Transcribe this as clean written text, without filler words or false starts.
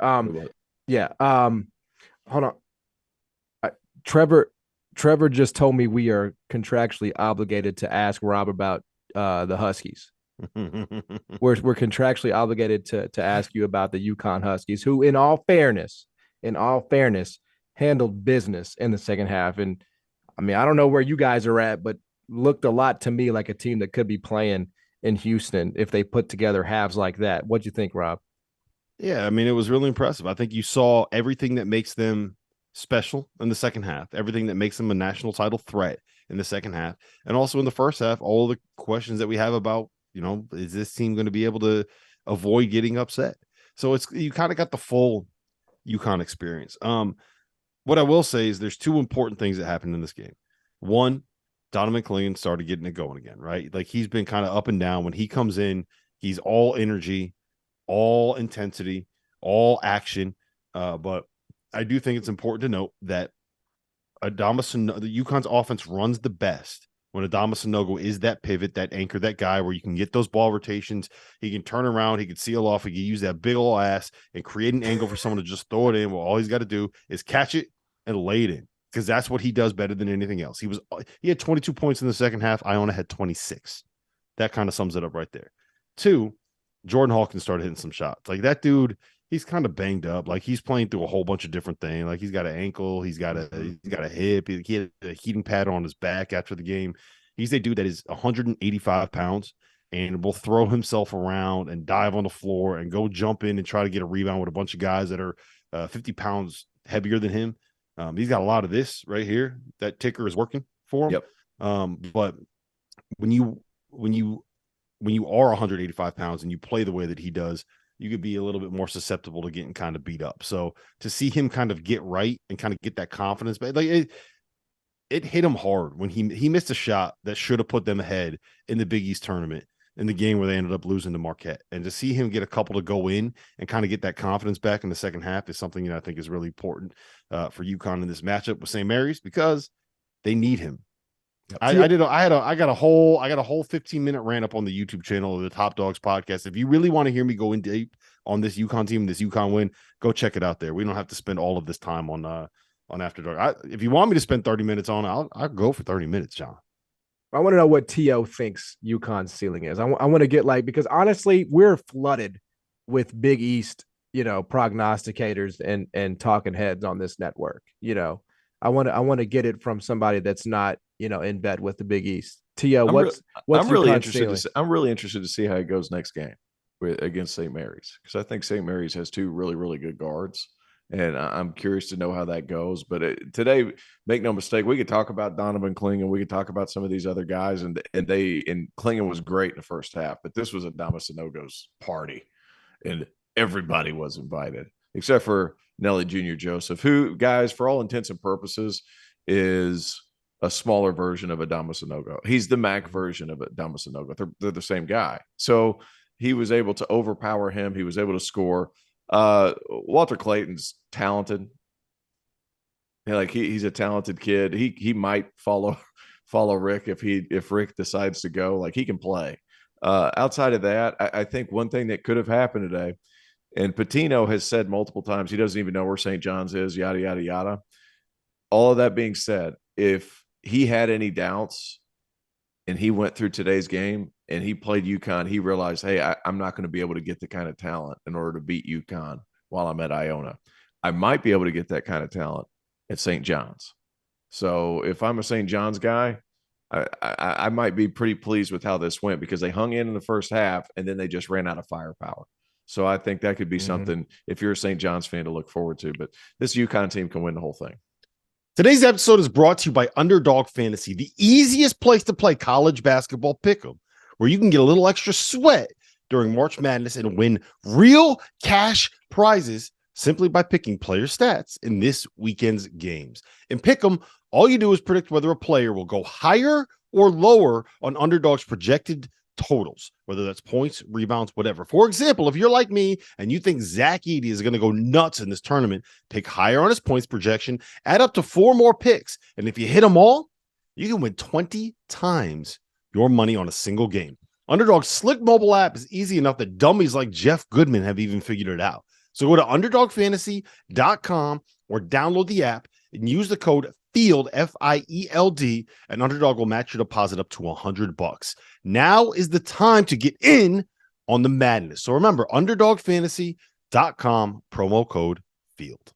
Yeah. Hold on. I, Trevor Trevor just told me we are contractually obligated to ask Rob about the Huskies. We're contractually obligated to ask you about the UConn Huskies, who, in all fairness, handled business in the second half. And I mean, I don't know where you guys are at, but looked a lot to me like a team that could be playing in Houston if they put together halves like that. What'd you think, Rob? Yeah, I mean, it was really impressive. I think you saw everything that makes them special in the second half, everything that makes them a national title threat in the second half. And also in the first half, all the questions that we have about, is this team going to be able to avoid getting upset? So you kind of got the full UConn experience. What I will say is there's two important things that happened in this game. One, Donovan Clingan started getting it going again, right? Like he's been kind of up and down. When he comes in, he's all energy, all intensity, all action. But I do think it's important to note that the UConn's offense runs the best when Adama Sanogo is that pivot, that anchor, that guy where you can get those ball rotations. He can turn around, he can seal off, he can use that big old ass and create an angle for someone to just throw it in. Well, all he's got to do is catch it and lay it in, because that's what he does better than anything else. He had 22 points in the second half. Iona had 26. That kind of sums it up right there. Two, Jordan Hawkins started hitting some shots. Like that dude, he's kind of banged up. Like he's playing through a whole bunch of different things. Like he's got an ankle, he's got a hip, he had a heating pad on his back after the game. He's a dude that is 185 pounds and will throw himself around and dive on the floor and go jump in and try to get a rebound with a bunch of guys that are 50 pounds heavier than him. He's got a lot of this right here. That ticker is working for him. Yep. But when you are 185 pounds and you play the way that he does, you could be a little bit more susceptible to getting kind of beat up. So to see him kind of get right and kind of get that confidence, but like it hit him hard when he missed a shot that should have put them ahead in the Big East tournament in the game where they ended up losing to Marquette. And to see him get a couple to go in and kind of get that confidence back in the second half is something I think is really important for UConn in this matchup with St. Mary's, because they need him. I got a whole 15-minute rant up on the YouTube channel of the Top Dogs podcast. If you really want to hear me go in deep on this UConn team, this UConn win, go check it out there. We don't have to spend all of this time on After Dark. If you want me to spend 30 minutes on it, I'll go for 30 minutes, John. I want to know what T.O. thinks UConn's ceiling is. I want to get because honestly, we're flooded with Big East, prognosticators and talking heads on this network. I want to get it from somebody that's not, in bed with the Big East. T.O., what's I'm really interested I'm really interested to see how it goes next game against St. Mary's, because I think St. Mary's has two really, really good guards. And I'm curious to know how that goes. But today, make no mistake, we could talk about Donovan Clingan. We could talk about some of these other guys. And Clingan was great in the first half. But this was Adama Sanogo's party. And everybody was invited, except for Nelly Jr. Joseph, who, guys, for all intents and purposes, is a smaller version of Adama Sanogo. He's the MAC version of Adama Sanogo. They're the same guy. So he was able to overpower him. He was able to score. Walter Clayton's talented. He's a talented kid. He might follow Rick if Rick decides to go. Like, he can play. Outside of that, I think one thing that could have happened today, and Patino has said multiple times he doesn't even know where St. John's is, yada yada yada. All of that being said, if he had any doubts and he went through today's game and he played UConn, he realized, hey, I'm not going to be able to get the kind of talent in order to beat UConn while I'm at Iona. I might be able to get that kind of talent at St. John's. So if I'm a St. John's guy, I might be pretty pleased with how this went, because they hung in the first half and then they just ran out of firepower. So I think that could be something, if you're a St. John's fan, to look forward to. But this UConn team can win the whole thing. Today's episode is brought to you by Underdog Fantasy, the easiest place to play college basketball pick'em, where you can get a little extra sweat during March Madness and win real cash prizes simply by picking player stats in this weekend's games. In pick'em, all you do is predict whether a player will go higher or lower on Underdog's projected totals, whether that's points, rebounds, whatever. For example, if you're like me and you think Zach Edey is going to go nuts in this tournament, pick higher on his points projection, add up to 4 more picks, and if you hit them all, you can win 20 times your money on a single game. Underdog's slick mobile app is easy enough that dummies like Jeff Goodman have even figured it out. So go to underdogfantasy.com or download the app and use the code FIELD, FIELD, and Underdog will match your deposit up to $100. Now is the time to get in on the madness. So remember, underdogfantasy.com, promo code FIELD.